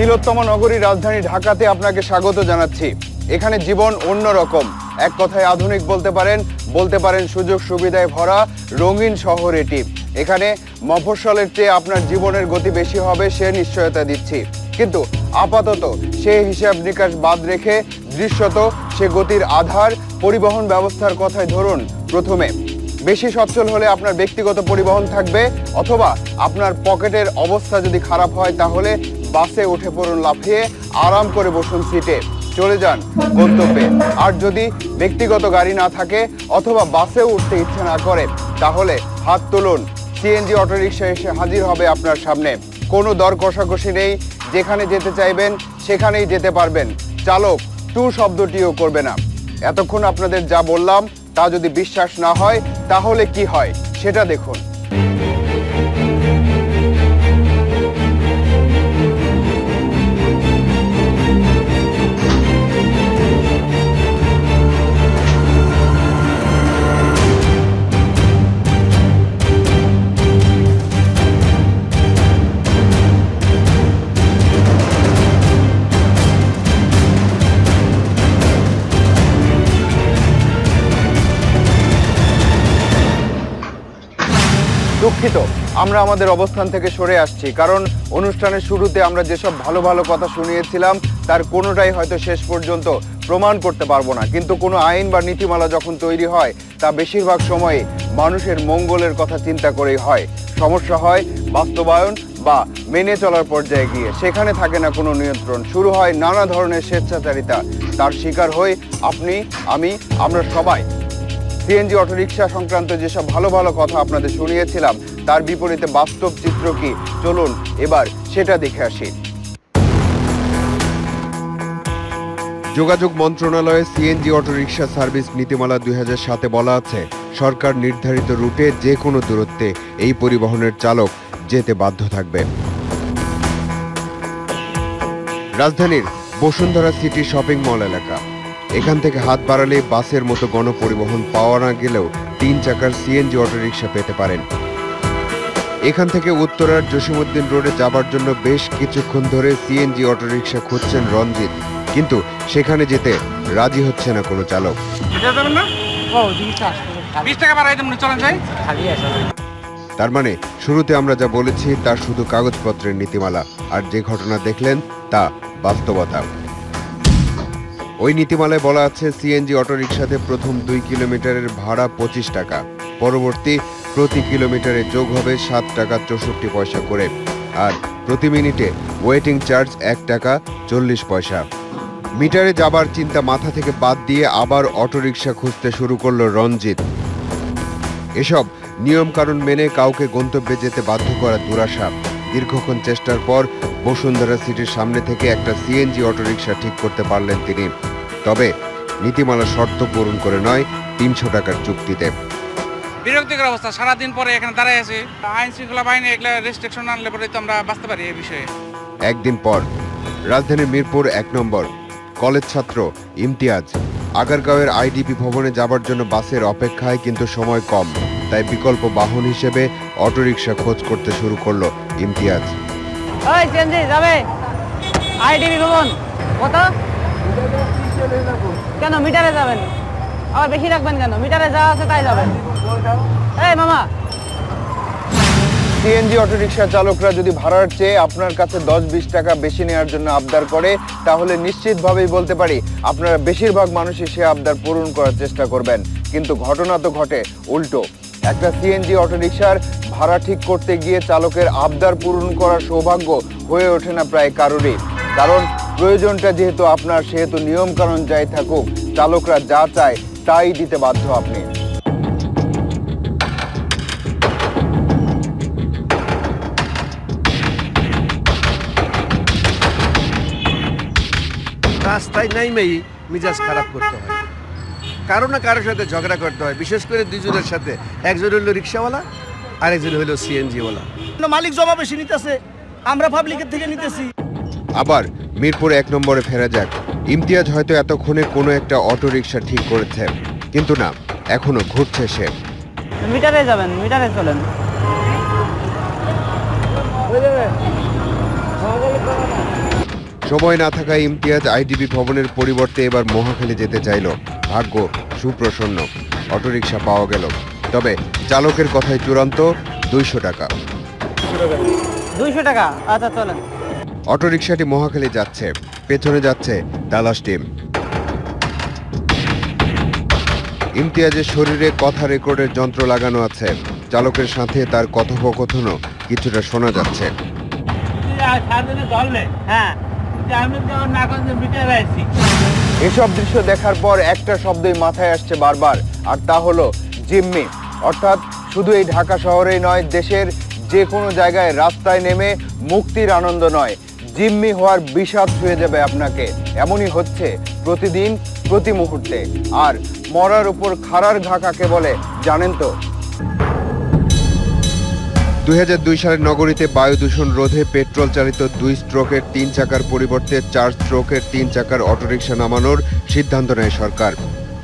তিলোত্তমা নগরী রাজধানী ঢাকাতে আপনাকে স্বাগত জানাচ্ছি। এখানে জীবন অন্যরকম, এক কথায় আধুনিক বলতে পারেন সুযোগ সুবিধায় ভরা রঙিন শহর এটি। এখানে মফস্বলের চেয়ে আপনার জীবনের গতি বেশি হবে সে নিশ্চয়তা দিচ্ছি, কিন্তু আপাতত সে হিসাব নিকাশ বাদ রেখে দৃশ্যত সে গতির আধার পরিবহন ব্যবস্থার কথাই ধরুন। প্রথমে বেশি সচ্ছল হলে আপনার ব্যক্তিগত পরিবহন থাকবে, অথবা আপনার পকেটের অবস্থা যদি খারাপ হয় তাহলে বাসে উঠে পড়ুন লাফিয়ে, আরাম করে বসুন সিটে, চলে যান গন্তব্যে। আর যদি ব্যক্তিগত গাড়ি না থাকে অথবা বাসে উঠতে ইচ্ছে না করে তাহলে হাত তুলুন, সিএনজি অটোরিকশা এসে হাজির হবে আপনার সামনে। কোনো দর কষাকষি নেই, যেখানে যেতে চাইবেন সেখানেই যেতে পারবেন। চালক টু শব্দটিও করবে না। এতক্ষণ আপনাদের যা বললাম তা যদি বিশ্বাস না হয় তাহলে কি হয় সেটা দেখুন। দুঃখিত, আমরা আমাদের অবস্থান থেকে সরে আসছি, কারণ অনুষ্ঠানের শুরুতে আমরা যেসব ভালো ভালো কথা শুনিয়েছিলাম তার কোনোটাই হয়তো শেষ পর্যন্ত প্রমাণ করতে পারবো না। কিন্তু কোনো আইন বা নীতিমালা যখন তৈরি হয় তা বেশিরভাগ সময়ে মানুষের মঙ্গলের কথা চিন্তা করেই হয়। সমস্যা হয় বাস্তবায়ন বা মেনে চলার পর্যায়ে গিয়ে, সেখানে থাকে না কোনো নিয়ন্ত্রণ, শুরু হয় নানা ধরনের স্বেচ্ছাচারিতা। তার শিকার হই আপনি, আমি, আমরা সবাই। সিএনজি অটোরিকশা সংক্রান্ত যেসব ভালো ভালো কথা আপনাদের শুনিয়েছিলাম তার বিপরীতে বাস্তব চিত্র কি, চলুন এবার সেটা দেখে আসি। যোগাযোগ মন্ত্রণালয়ের সিএনজি অটোরিকশা সার্ভিস নীতিমালা 2007-এ বলা আছে, সরকার নির্ধারিত রুটে যে কোনো দূরত্বে এই পরিবহনের চালক যেতে বাধ্য থাকবে। রাজধানীর বসুন্ধরা সিটি শপিং মল এলাকা, এখান থেকে হাত বাড়ালে বাসের মতো গণপরিবহন পাওয়া না গেলেও 3 চাকার সিএনজি অটোরিকশা পেতে পারেন। এখান থেকে উত্তরার জসিমউদ্দিন রোডে যাবার জন্য বেশ কিছুক্ষণ ধরে সিএনজি অটোরিকশা খুঁজছেন রঞ্জিত, কিন্তু সেখানে যেতে রাজি হচ্ছে না কোনো চালক। তার মানে শুরুতে আমরা যা বলেছি তা শুধু কাগজপত্রের নীতিমালা, আর যে ঘটনা দেখলেন তা বাস্তবতা। ওই নীতিমালায় বলা আছে, সিএনজি অটোরিকশাতে প্রথম 2 কিলোমিটারের ভাড়া 25 টাকা, পরবর্তী প্রতি কিলোমিটারে যোগ হবে 7 টাকা 64 পয়সা করে, আর প্রতি মিনিটে ওয়েটিং চার্জ 1 টাকা 40 পয়সা। মিটারে যাবার চিন্তা মাথা থেকে বাদ দিয়ে আবার অটোরিকশা খুঁজতে শুরু করলো রঞ্জিত। এসব নিয়মকানুন মেনে কাউকে গন্তব্যে যেতে বাধ্য করা দুরাশা। দীর্ঘক্ষণ চেষ্টার পর বসুন্ধরা সিটির সামনে থেকে একটা সিএনজি অটোরিকশা ঠিক করতে পারলেন তিনি, তবে নীতিমালা শর্ত পূরণ করে নয়, 300 টাকার চুক্তিতে। বিরক্তিকর অবস্থা, সারাদিন পরে এখানে দাঁড়ায় আছি। আইন শৃঙ্খলা বাহিনী এগুলা রেস্ট্রিকশন আনলে পরে তো আমরা বাঁচতে পারি এই বিষয়ে। একদিন পর রাজধানীর মিরপুর 1 নম্বর কলেজ ছাত্র ইমতিয়াজ আগারগাঁওয়ের আইডিপি ভবনে যাবার জন্য বাসের অপেক্ষায়, কিন্তু সময় কম, তাই বিকল্প বাহন হিসেবে অটোরিকশা খোঁজ করতে শুরু করলো ইমতিয়াজ। ওই সিএনজি যাবে আইডিপি ভবন কত? কেন মিটারে যাবেন? আবার বেশি রাখবেন কেন? মিটারে যা আছে তাই যাবেন। এই মামা, সিএনজি অটোরিকশা চালকরা যদি ভাড়ার চেয়ে আপনার কাছে 10-20 টাকা বেশি নেওয়ার জন্য আবদার করে তাহলে নিশ্চিতভাবেই বলতে পারি আপনারা বেশিরভাগ মানুষই সে আবদার পূরণ করার চেষ্টা করবেন। কিন্তু ঘটনা তো ঘটে উল্টো। একটা সিএনজি অটোরিকশার ভাড়া ঠিক করতে গিয়ে চালকের আবদার পূরণ করার সৌভাগ্য হয়ে ওঠে না প্রায় কারোরই, কারণ প্রয়োজনটা যেহেতু আপনার, সেহেতু নিয়ম কানুন যাই থাকুক চালকরা যা চায় তাই দিতে বাধ্য আপনি। রাস্তায় নাইমেই মিজাজ খারাপ করতে হয়, কারো না কারোর সাথে ঝগড়া করতে হয়, বিশেষ করে দুজনের সাথে। একজন হইল রিক্সাওয়ালা আর একজন হইল সিএনজিওয়ালা। মালিক জমা বেশি নিতেছে, আমরা পাবলিকের থেকে নিতেছি। আবার মিরপুর 1 নম্বরে ফেরা যাক। ইমতিয়াজ হয়তো এতক্ষণে কোনো একটা অটোরিকশা ঠিক করেছে, কিন্তু না, এখনো ঘুরছে সে। মিটারে যাবেন, মিটারে চলেন। সময় না থাকায় ইমতিয়াজ আইডিবি ভবনের পরিবর্তে এবার মহাখালী যেতে চাইল। ভাগ্য সুপ্রসন্ন, অটোরিকশা পাওয়া গেল। তবে চালকের কথাই চূড়ান্ত 200 টাকা। 200 টাকা, আচ্ছা চলেন। অটোরিকশাটি মহাখালী যাচ্ছে, পেছনে যাচ্ছে তালাশ টিম। ইমতিয়াজের শরীরে কথা রেকর্ডের যন্ত্র লাগানো আছে। চালকের সাথে তার কথোপকথনও কিছুটা শোনা যাচ্ছে। এসব দৃশ্য দেখার পর একটা শব্দই মাথায় আসছে বারবার, আর তা হলো জিম্মি। অর্থাৎ শুধু এই ঢাকা শহরেই নয়, দেশের যে কোনো জায়গায় রাস্তায় নেমে মুক্তির আনন্দ নয়, জিম্মি হওয়ার বিষাদ ছুঁয়ে যাবে আপনাকে। এমনই হচ্ছে প্রতিদিন, প্রতি মুহূর্তে। আর মরার উপর খাড়ার ঘা কাকে বলে জানেন তো? 2002 সালের নগরীতে বায়ু দূষণ রোধে পেট্রোল চালিত 2 স্ট্রোকের 3 চাকার পরিবর্তে 4 স্ট্রোকের 3 চাকার অটোরিকশা নামানোর সিদ্ধান্ত নেয় সরকার।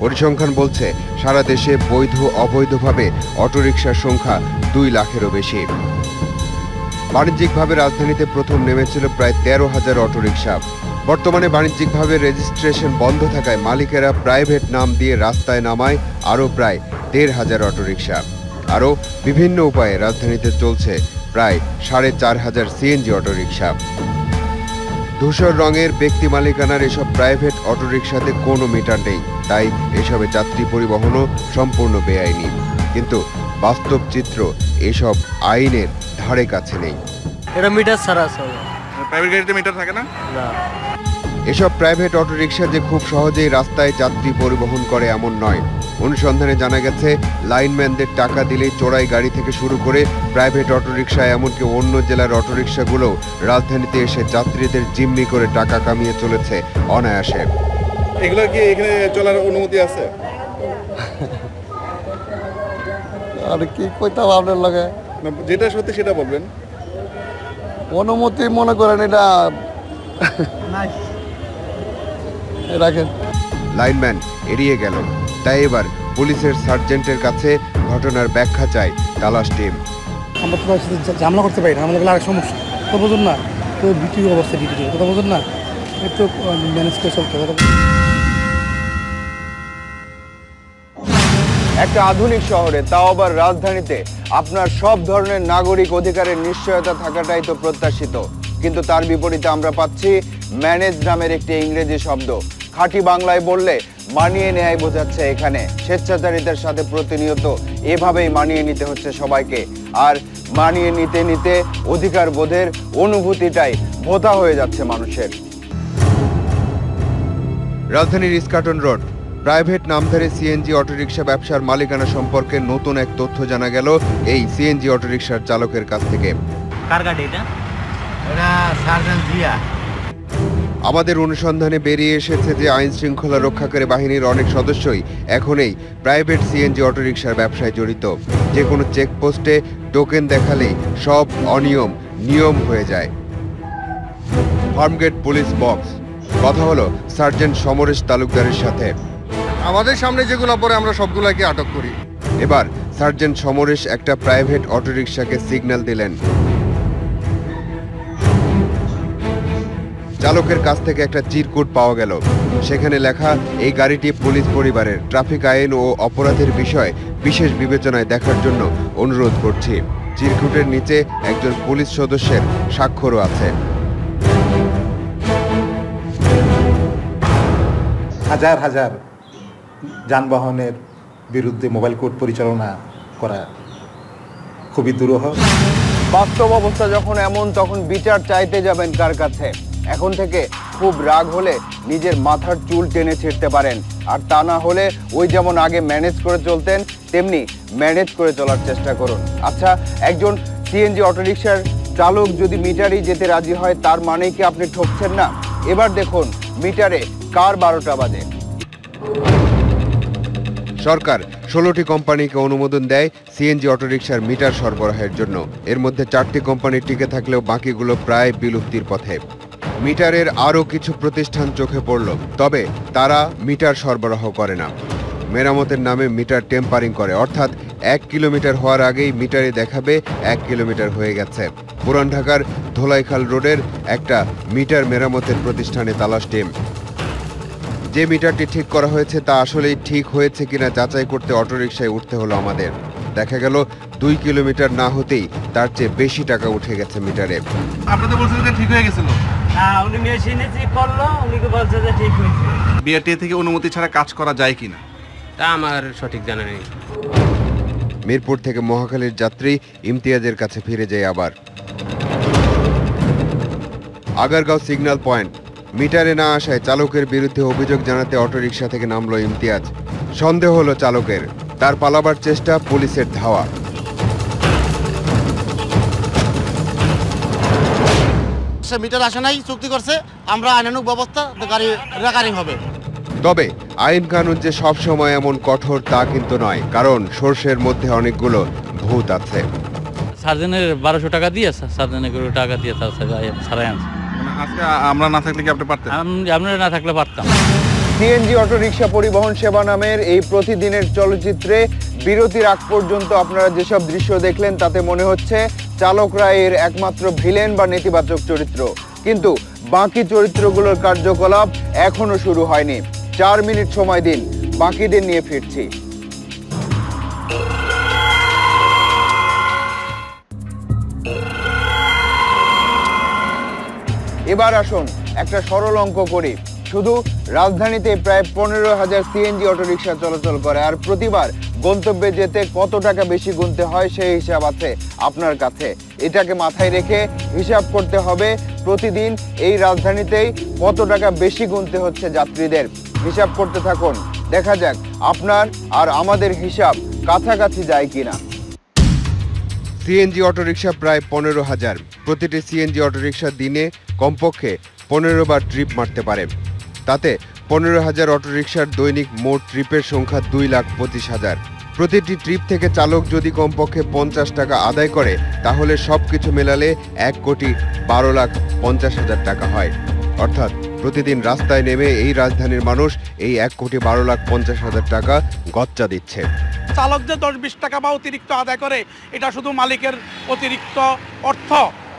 পরিসংখ্যান বলছে সারা দেশে বৈধ অবৈধভাবে অটোরিকশার সংখ্যা 2 লাখেরও বেশি। বাণিজ্যিকভাবে রাজধানীতে প্রথম নেমেছিল প্রায় 13,000 অটোরিকশা। বর্তমানে বাণিজ্যিকভাবে রেজিস্ট্রেশন বন্ধ থাকায় মালিকেরা প্রাইভেট নাম দিয়ে রাস্তায় নামায় আরও প্রায় 1,500 অটোরিকশা। আরও বিভিন্ন উপায়ে রাজধানীতে চলছে প্রায় 4,500 সিএনজি অটোরিকশা। ধূসর রঙের ব্যক্তি মালিকানার এসব প্রাইভেট অটোরিকশাতে কোনো মিটার নেই, তাই এসবে যাত্রী পরিবহনও সম্পূর্ণ বেআইনি। কিন্তু বাস্তব চিত্র এসব আইনের ধারে কাছে নেই। এটা মিটার ছাড়া আছে। প্রাইভেট গাড়িতে মিটার থাকে না? না। এসব প্রাইভেট অটোরিকশা যে খুব সহজেই রাস্তায় যাত্রী পরিবহন করে এমন নয়। অনুসন্ধানে জানা গেছে লাইনম্যানদের টাকা দিলেই চোরাই গাড়ি থেকে শুরু করে প্রাইভেট অটোরিকশা, এমনকি অন্য জেলার অটোরিকশাগুলো রাজধানীতে এসে যাত্রীদের জিম্মি করে টাকা কামিয়ে চলেছে অনায়াসে। এগুলো কি এখানে চলার অনুমতি আছে? আর কি কইতাম আপনার লাগে, না, যেটা সত্যি সেটা বলবেন। অনুমতি মনে করেন এটা রাখেন। লাইনম্যান এড়িয়ে গেল, তাই এবার পুলিশের সার্জেন্টের কাছে ঘটনার ব্যাখ্যা চায় তালাশ টিম। আমরা তো ঝামেলা করতে পারি না, আমাদের আরেক সমস্যা তো বুঝুন না, তো বিক্রি অবস্থা ডিউটি কথা বুঝুন না, একটু ম্যানেজ করে চলতে হবে। একটা আধুনিক শহরে, তাও আবার রাজধানীতে, আপনার সব ধরনের নাগরিক অধিকারের নিশ্চয়তা থাকাটাই তো প্রত্যাশিত। কিন্তু তার বিপরীতে আমরা পাচ্ছি ম্যানেজ নামের একটি ইংরেজি শব্দ। খাঁটি বাংলায় বললে মানিয়ে নেয় বোঝাচ্ছে এখানে। স্বেচ্ছাচারিতার সাথে প্রতিনিয়ত এভাবেই মানিয়ে নিতে হচ্ছে সবাইকে। আর মানিয়ে নিতে নিতে অধিকার বোধের অনুভূতিটাই ভোঁতা হয়ে যাচ্ছে মানুষের। রাজধানীর ইস্কাটন রোড, প্রাইভেট নামধারী সিএনজি অটোরিকশা ব্যবসার মালিকানা সম্পর্কে নতুন এক তথ্য জানা গেল এই সিএনজি অটোরিকশার চালকের কাছ থেকে। কার গাড়ি এটা? এটা সার্জেন্ট জিয়া। আমাদের অনুসন্ধানে বেরিয়ে এসেছে যে আইন শৃঙ্খলা রক্ষাকারী বাহিনীর অনেক সদস্যই এখন এই প্রাইভেট সিএনজি অটোরিকশার ব্যবসায় জড়িত। যে কোনো চেকপোস্টে টোকেন দেখালেই সব অনিয়ম নিয়ম হয়ে যায়। ফার্মগেট পুলিশ বক্স, কথা হলো সার্জেন্ট সমরেশ তালুকদারের সাথে। আমাদের সামনে যেগুলো পরে আমরা সবগুলোকে আটক করি। এবার সার্জেন্ট সমরেশ একটা প্রাইভেট অটোরিকশাকে সিগন্যাল দিলেন। চালকের কাছ থেকে একটা চিরকুট পাওয়া গেল। সেখানে লেখা, এই গাড়িটি পুলিশ পরিবারের, ট্রাফিক আইন ও অপরাধের বিষয় বিশেষ বিবেচনায় দেখার জন্য অনুরোধ করছি। চিরকুটের নিচে একজন পুলিশ সদস্যের স্বাক্ষরও আছে। হাজার হাজার যানবাহনের বিরুদ্ধে মোবাইল কোর্ট পরিচালনা করা খুবই দুরূহ। বাস্তব অবস্থা যখন এমন, তখন বিচার চাইতে যাবেন কার কাছে? এখন থেকে খুব রাগ হলে নিজের মাথার চুল টেনে ছিঁড়তে পারেন। আর তা না হলে ওই যেমন আগে ম্যানেজ করে চলতেন, তেমনি ম্যানেজ করে চলার চেষ্টা করুন। আচ্ছা, একজন সিএনজি অটোরিকশার চালক যদি মিটারই যেতে রাজি হয়, তার মানে কি আপনি ঠকছেন না? এবার দেখুন মিটারে কার 12টা বাজে। সরকার 16টি কোম্পানিকে অনুমোদন দেয় সিএনজি অটোরিকশার মিটার সরবরাহের জন্য। এর মধ্যে 4টি কোম্পানি টিকে থাকলেও বাকিগুলো প্রায় বিলুপ্তির পথে। মিটারের আরও কিছু প্রতিষ্ঠান চোখে পড়ল, তবে তারা মিটার সরবরাহ করে না। মেরামতের নামে মিটার টেম্পারিং করে, অর্থাৎ 1 কিলোমিটার হওয়ার আগেই মিটারে দেখাবে 1 কিলোমিটার হয়ে গেছে। পুরান ঢাকার ধোলাইখাল রোডের একটা মিটার মেরামতের প্রতিষ্ঠানে তালাশ টিম। যে মিটারটি ঠিক করা হয়েছে তা আসলেই ঠিক হয়েছে কিনা যাচাই করতে অটোরিকশায় উঠতে হলো আমাদের। দেখা গেল 2 কিলোমিটার না হতেই তার চেয়ে বেশি টাকা উঠে গেছে মিটারে। আপনাদের বলছিলেন যে ঠিক হয়ে গেছিল, উনি মেশিনে চেক করলো, উনি বলছে যে ঠিক হয়েছে। বিআরটিএ থেকে অনুমতি ছাড়া কাজ করা যায় কিনা তা আমার সঠিক জানা নেই। মিরপুর থেকে মহাখালীর যাত্রী ইমতিয়াজের কাছে ফিরে যায় আবার। আগারগাঁও সিগন্যাল পয়েন্ট, মিটারে না আসায় চালকের বিরুদ্ধে অভিযোগ জানাতে অটোরিকশা থেকে নামলো ইমতিয়াজ। সন্দেহ হলো চালকের, তার পালাবার চেষ্টা, পুলিশের ধাওয়া। সে মিটার আসে নাই, চুক্তি করছে, আমরা আইনানুগ ব্যবস্থা গাড়ি রেকারিং হবে। তবে আইন কানুন যে সব সময় এমন কঠোর তা কিন্তু নয়, কারণ সর্ষের মধ্যে অনেকগুলো ভূত আছে। সার্জেনের 1200 টাকা দিয়ে সার্জেনের টাকা দিয়ে তার ছাড়াই আনছে। আজকে আমরা না থাকলে কি আপনি পারতেন? আপনারা না থাকলে পারতাম। সিএনজি অটোরিকশা পরিবহন সেবা নামের এই প্রতিদিনের চলচ্চিত্রে বিরতির আগ পর্যন্ত আপনারা যেসব দৃশ্য দেখলেন তাতে মনে হচ্ছে চালকরা এর একমাত্র ভিলেন বা নেতিবাচক চরিত্র, কিন্তু বাকি চরিত্রগুলোর কার্যকলাপ এখনো শুরু হয়নি। 4 মিনিট সময় দিন, বাকিদের নিয়ে ফিরছি। এবার আসুন একটা সরল অঙ্ক করি। শুধু রাজধানীতে প্রায় 15,000 সিএনজি অটোরিকশা চলাচল করে, আর প্রতিবার গন্তব্যে যেতে কত টাকা বেশি গুনতে হয় সেই হিসাব আছে আপনার কাছে। এটাকে মাথায় রেখে হিসাব করতে হবে প্রতিদিন এই রাজধানীতেই কত টাকা বেশি গুনতে হচ্ছে যাত্রীদের। হিসাব করতে থাকুন, দেখা যাক আপনার আর আমাদের হিসাব কাছাকাছি যায় কিনা। সিএনজি অটোরিকশা প্রায় 15,000। প্রতিটি সিএনজি অটোরিকশা দিনে কমপক্ষে 15 বার ট্রিপ মারতে পারে। তাতে 15,000 অটোরিকশার দৈনিক মোট ট্রিপের সংখ্যা 2,25,000। প্রতিটি ট্রিপ থেকে চালক যদি কমপক্ষে 50 টাকা আদায় করে তাহলে সব কিছু মেলালে 1,12,50,000 টাকা হয়। অর্থাৎ প্রতিদিন রাস্তায় নেমে এই রাজধানীর মানুষ এই 1,12,50,000 টাকা গচ্চা দিচ্ছে। চালক যে 10-20 টাকা বা অতিরিক্ত আদায় করে, এটা শুধু মালিকের অতিরিক্ত অর্থ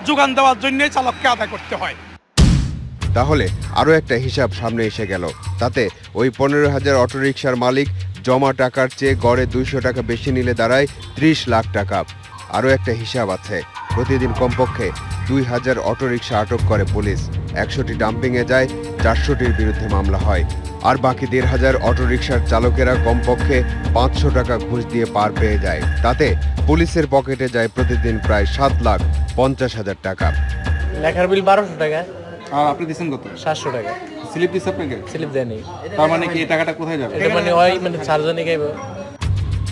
যোগান দেওয়ার জন্যই চালককে আদায় করতে হয়। তাহলে আরও একটা হিসাব সামনে এসে গেল। তাতে ওই 15,000 অটোরিকশার মালিক জমা টাকার চেয়ে গড়ে 200 টাকা বেশি নিলে দাঁড়ায় 30 লাখ টাকা। আরও একটা হিসাব আছে, প্রতিদিন কমপক্ষে 2,000 অটোরিকশা আটক করে পুলিশ। 100টি ডাম্পিংয়ে যায়, 400টির বিরুদ্ধে মামলা হয়। আর বাকি 1,500 অটোরিকশার চালকেরা কমপক্ষে 500 টাকা ঘুষ দিয়ে পার পেয়ে যায়। তাতে পুলিশের পকেটে যায় প্রতিদিন প্রায় 7,50,000 টাকা। লেখার বিল 1200 টাকা, আর আপনি দিচ্ছেন কত? 700 টাকা। স্লিপ দিচ্ছে আপনাকে? স্লিপ দেয়নি। তার মানে কি এই টাকাটা কোথায় যাবে? এটা মানে সার্জনে গাইব।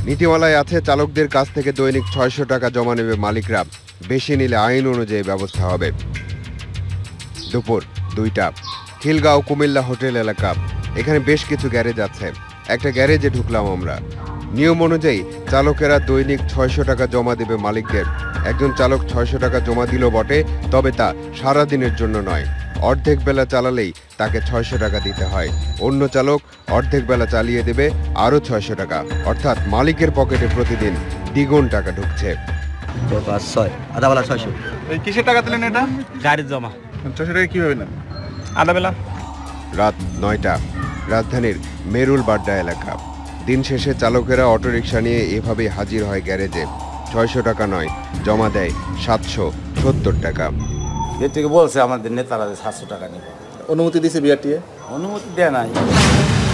নীতিমালায় আছে চালকদের কাছ থেকে দৈনিক 600 টাকা জমা নেবে মালিকরা, বেশি নিলে আইন অনুযায়ী ব্যবস্থা হবে। দুপুর 2টা, খিলগাঁও কুমিল্লা হোটেল এলাকা। এখানে বেশ কিছু গ্যারেজ আছে। একটা গ্যারেজে ঢুকলাম আমরা। নিয়ম অনুযায়ী চালকেরা দৈনিক 600 টাকা জমা দেবে মালিকদের। একজন চালক 600 টাকা জমা দিল বটে, তবে তা সারাদিনের জন্য নয়। অর্ধেক বেলা চালালেই তাকে 600 টাকা দিতে হয়। অন্য চালক অর্ধেক বেলা চালিয়ে দেবে আরও 600 টাকা। অর্থাৎ মালিকের পকেটে প্রতিদিন দ্বিগুণ টাকা ঢুকছে। 5-6 আধা বেলা 600। এই কিসের টাকা দিলেন এটা? গাড়ির জমা। 600 টাকা কিভাবে নেন? আধা বেলা। রাত 9টা, রাজধানীর মেরুল বাড্ডা এলাকা। দিন শেষে চালকেরা অটোরিকশা নিয়ে এভাবেই হাজির হয় গ্যারেজে। 600 টাকা নয়, জমা দেয় 770 টাকা। এর থেকে বলছে আমাদের নেতারা 700 টাকা নেবে। অনুমতি দিয়েছে বিআরটিএ? অনুমতি দেয় নাই।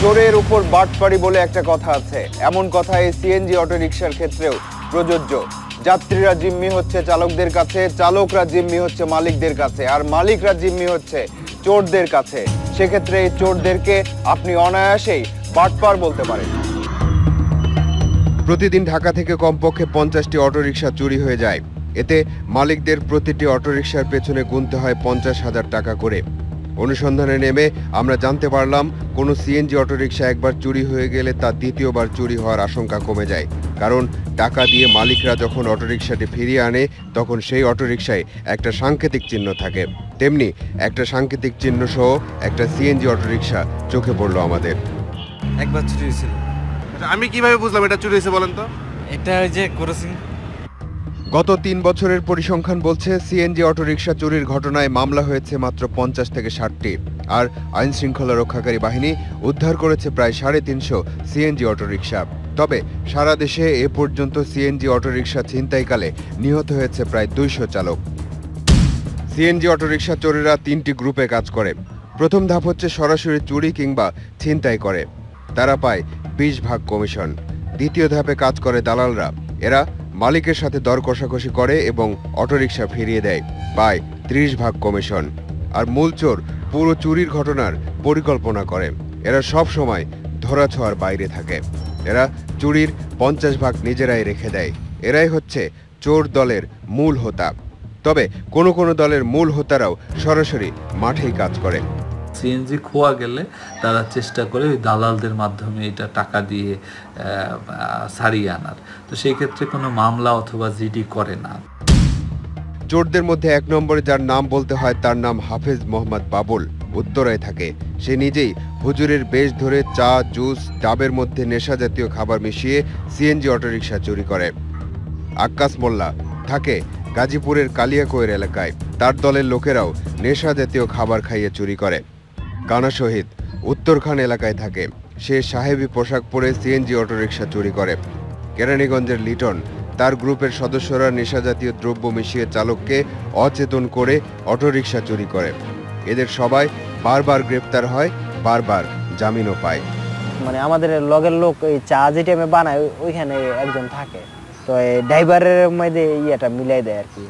চোরের উপর বাটপাড়ি বলে একটা কথা আছে, এমন কথা এই সিএনজি অটোরিকশার ক্ষেত্রেও প্রযোজ্য। যাত্রীরা জিম্মি হচ্ছে চালকদের কাছে, চালকরা জিম্মি হচ্ছে মালিকদের কাছে, আর মালিকরা জিম্মি হচ্ছে চোরদের কাছে। সেক্ষেত্রে এই চোরদেরকে আপনি অনায়াসেই বাটপার বলতে পারেন। প্রতিদিন ঢাকা থেকে কমপক্ষে 50টি অটোরিকশা চুরি হয়ে যায়। এতে মালিকদের প্রতিটি অটোরিকশার পেছনে গুনতে হয় 50,000 টাকা করে। অনুসন্ধানে নেমে আমরা জানতে পারলাম কোনো সিএনজি অটোরিকশা একবার চুরি হয়ে গেলে তা দ্বিতীয়বার চুরি হওয়ার আশঙ্কা কমে যায়। কারণ টাকা দিয়ে মালিকরা যখন অটোরিকশাটি ফিরিয়ে আনে তখন সেই অটোরিকশায় একটা সাংকেতিক চিহ্ন থাকে। তেমনি একটা সাংকেতিক চিহ্ন সহ একটা সিএনজি অটোরিকশা চোখে পড়লো আমাদের। একবার চুরি হয়েছিল। আমি কিভাবে বুঝলাম এটা চুরি হয়েছে বলেন তো? এটা ওই যে ক্রসিং। গত 3 বছরের পরিসংখ্যান বলছে সিএনজি অটোরিকশা চুরির ঘটনায় মামলা হয়েছে মাত্র 50 থেকে 60টি, আর আইন শৃঙ্খলা রক্ষাকারী বাহিনী উদ্ধার করেছে প্রায় 350 সিএনজি অটোরিকশা। তবে সারা দেশে এ পর্যন্ত সিএনজি অটোরিকশা ছিনতাইকালে নিহত হয়েছে প্রায় 200 চালক। সিএনজি অটোরিকশা চোরেরা 3টি গ্রুপে কাজ করে। প্রথম ধাপ হচ্ছে সরাসরি চুরি কিংবা ছিনতাই করে, তারা পায় 20 ভাগ কমিশন। দ্বিতীয় ধাপে কাজ করে দালালরা, এরা মালিকের সাথে দর কষাকষি করে এবং অটোরিকশা ফিরিয়ে দেয়, পায় 30 ভাগ কমিশন। আর মূল চোর পুরো চুরির ঘটনার পরিকল্পনা করে, এরা সব সময় ধরাছোঁয়ার বাইরে থাকে। এরা চুরির 50 ভাগ নিজেরাই রেখে দেয়। এরাই হচ্ছে চোর দলের মূল হোতা। তবে কোনো কোনো দলের মূল হোতারাও সরাসরি মাঠেই কাজ করে। সিএনজি খোয়া গেলে তারা চেষ্টা করে ওই দালালদের মাধ্যমে এটা টাকা দিয়ে সারিয়ে আনার, তো সেই ক্ষেত্রে কোনো মামলা অথবা জিডি করে না। চোরদের মধ্যে 1 নম্বরে যার নাম বলতে হয় তার নাম হাফেজ মোহাম্মদ বাবুল, উত্তরায় থাকে। সে নিজেই হুজুরের বেশ ধরে চা, জুস, ডাবের মধ্যে নেশা জাতীয় খাবার মিশিয়ে সিএনজি অটোরিকশা চুরি করে। আক্কাস মোল্লা থাকে গাজীপুরের কালিয়াকৈর এলাকায়, তার দলের লোকেরাও নেশা জাতীয় খাবার খাইয়ে চুরি করে। কানা শহীদ উত্তরখান এলাকায় থাকে, সে সাহেবী পোশাক পরে সিএনজি অটোরিকশা চুরি করে। কেরানীগঞ্জের লিটন, তার গ্রুপের সদস্যরা নেশা জাতীয় দ্রব্য মিশিয়ে চালককে অচেতন করে অটোরিকশা চুরি করে। এদের সবাই বারবার গ্রেপ্তার হয়, বারবার জামিনও পায়। মানে আমাদের লগের লোক এই চা যেটা আমি বানাই ওইখানে একজন থাকে, তো এই ড্রাইভারের মধ্যে ইয়েটা মিলাই দেয় আর কি।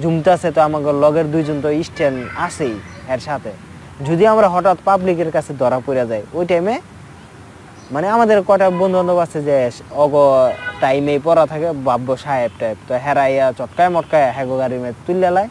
জুমতাছে, তো আমাদের লগের 2 জন তো স্ট্যান্ড আছেই এর সাথে। যদি আমরা হঠাৎ পাবলিকের কাছে ধরা পড়ে যায় ওই টাইমে, মানে আমাদের কটা বন্ধু বান্ধব আছে যে অগ টাইমে পড়া থাকে, বাব্য সাহেব টাইপ, তো হেরাইয়া চটকায় মটকায় হ্যাগো গাড়ির মধ্যে তুলে লাই।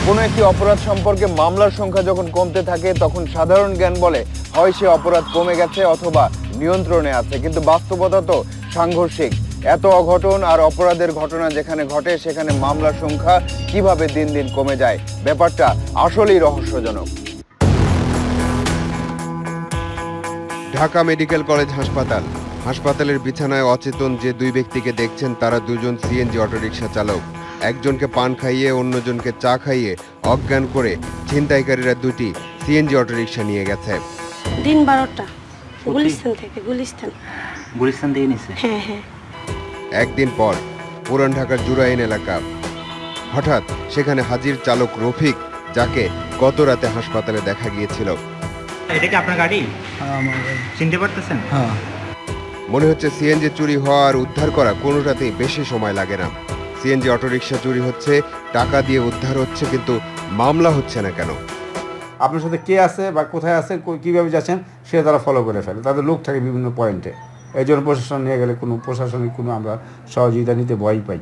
কোনো একটি অপরাধ সম্পর্কে মামলার সংখ্যা যখন কমতে থাকে তখন সাধারণ জ্ঞান বলে হয় সে অপরাধ কমে গেছে অথবা নিয়ন্ত্রণে আছে, কিন্তু বাস্তবতা তো সাংঘর্ষিক। এত অঘটন আর অপরাধের ঘটনা যেখানে ঘটে সেখানে মামলার সংখ্যা কিভাবে দিন দিন কমে যায়, ব্যাপারটা আসলেই রহস্যজনক। ঢাকা মেডিকেল কলেজ হাসপাতালের বিছানায় অচেতন যে 2 ব্যক্তিকে দেখছেন তারা 2 জন সিএনজি অটোরিকশা চালক। একজনকে পান খাইয়ে অন্যজনকে চা খাইয়ে অজ্ঞান করে ছিনতাইকারীরা 2টি সিএনজি অটোরিকশা নিয়ে গেছে। দিন 12টা গুলিস্তান থেকে। গুলিস্তান থেকে নিছে। হ্যাঁ হ্যাঁ। একদিন পর পুরান ঢাকার জুরাইন এলাকা, হঠাৎ সেখানে হাজির চালক রফিক, যাকে গত রাতে হাসপাতালে দেখা গিয়েছিল। এটা কি আপনার গাড়ি? চিনতে পারতেছেন? হ্যাঁ। মনে হচ্ছে সিএনজি চুরি হওয়া আর উদ্ধার করা কোনোটাতেই বেশি সময় লাগে না। সিএনজি অটোরিকশা চুরি হচ্ছে, টাকা দিয়ে উদ্ধার হচ্ছে, কিন্তু মামলা হচ্ছে না কেন? আপনার সাথে কে আছে বা কোথায় আছে, কীভাবে যাচ্ছেন সে তারা ফলো করে ফেলে, তাদের লোক থাকে বিভিন্ন পয়েন্টে। এই জন্য প্রশাসন নিয়ে গেলে কোনো প্রশাসনিক কোনো আমরা সহযোগিতা নিতে ভয় পাই,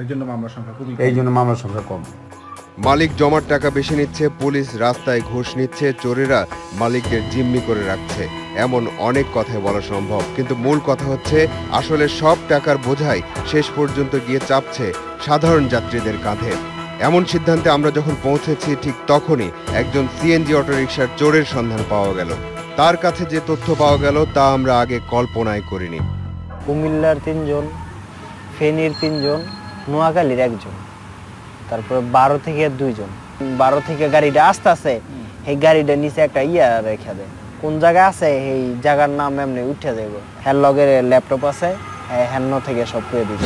এই জন্য মামলার সংখ্যা কম। মালিক জমার টাকা বেশি নিচ্ছে, পুলিশ রাস্তায় ঘুষ নিচ্ছে, চোরেরা মালিকদের জিম্মি করে রাখছে, এমন অনেক কথাই বলা সম্ভব। কিন্তু মূল কথা হচ্ছে আসলে সব টাকার বোঝাই শেষ পর্যন্ত গিয়ে চাপছে সাধারণ যাত্রীদের কাঁধে। এমন সিদ্ধান্তে আমরা যখন পৌঁছেছি ঠিক তখনই একজন সিএনজি অটোরিকশার চোরের সন্ধান পাওয়া গেল। তার কাছে যে তথ্য পাওয়া গেল তা আমরা আগে কল্পনাই করিনি। কুমিল্লার 3 জন, ফেনীর 3 জন, নোয়াখালীর 1 জন, তারপরে 12 থেকে 2 জন। 12 থেকে গাড়িটা আসতে আছে, এই গাড়িটা নিচে একটা ইয়া রেখে দেয়, কোন জায়গায় আছে এই জায়গার নাম এমনি উঠে যাইব। হ্যার লগের ল্যাপটপ আছে, হ্যান্ন থেকে সব করে দিবে।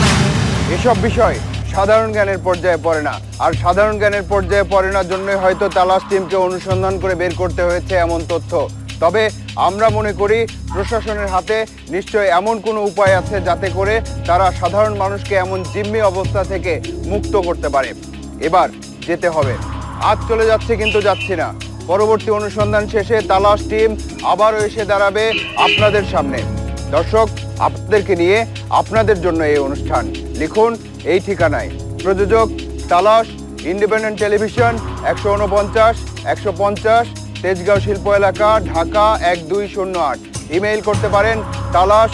এসব বিষয় সাধারণ জ্ঞানের পর্যায়ে পড়ে না, আর সাধারণ জ্ঞানের পর্যায়ে পড়ে না জন্যই হয়তো তালাশ টিমকে অনুসন্ধান করে বের করতে হয়েছে এমন তথ্য। তবে আমরা মনে করি প্রশাসনের হাতে নিশ্চয় এমন কোনো উপায় আছে যাতে করে তারা সাধারণ মানুষকে এমন জিম্মি অবস্থা থেকে মুক্ত করতে পারে। এবার যেতে হবে, আজ চলে যাচ্ছে কিন্তু যাচ্ছি না। পরবর্তী অনুসন্ধান শেষে তালাশ টিম আবারও এসে দাঁড়াবে আপনাদের সামনে। দর্শক, আপনাদেরকে নিয়ে আপনাদের জন্য এই অনুষ্ঠান। লিখুন এই ঠিকানায়। প্রযোজক তালাশ, ইন্ডিপেন্ডেন্ট টেলিভিশন, 149 150 তেজগাঁও শিল্প এলাকা, ঢাকা 1208। ইমেইল করতে পারেন তালাশ